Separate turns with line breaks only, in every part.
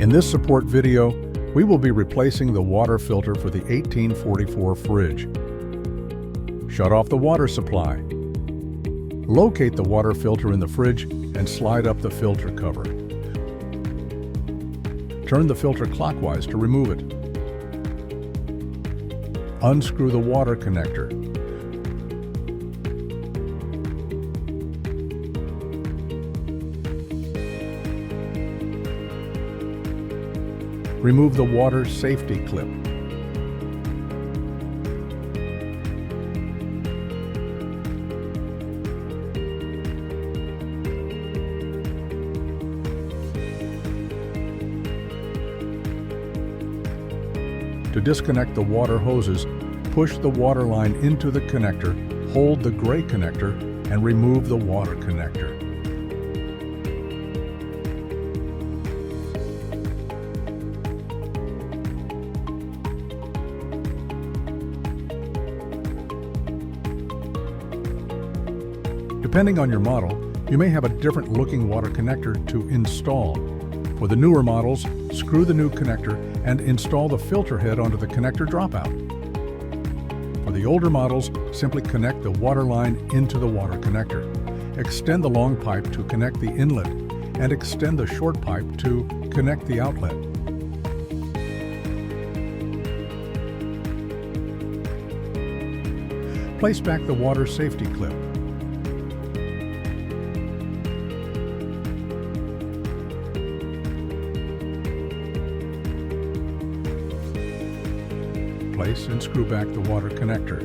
In this support video, we will be replacing the water filter for the 1844 fridge. Shut off the water supply. Locate the water filter in the fridge and slide up the filter cover. Turn the filter clockwise to remove it. Unscrew the water connector. Remove the water safety clip. To disconnect the water hoses, push the water line into the connector, hold the gray connector, and remove the water connector. Depending on your model, you may have a different looking water connector to install. For the newer models, screw the new connector and install the filter head onto the connector dropout. For the older models, simply connect the water line into the water connector. Extend the long pipe to connect the inlet and extend the short pipe to connect the outlet. Place back the water safety clip. Place and screw back the water connector.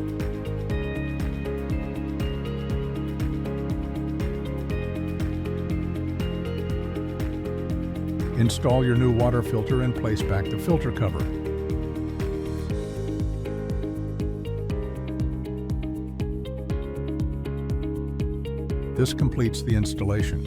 Install your new water filter and place back the filter cover. This completes the installation.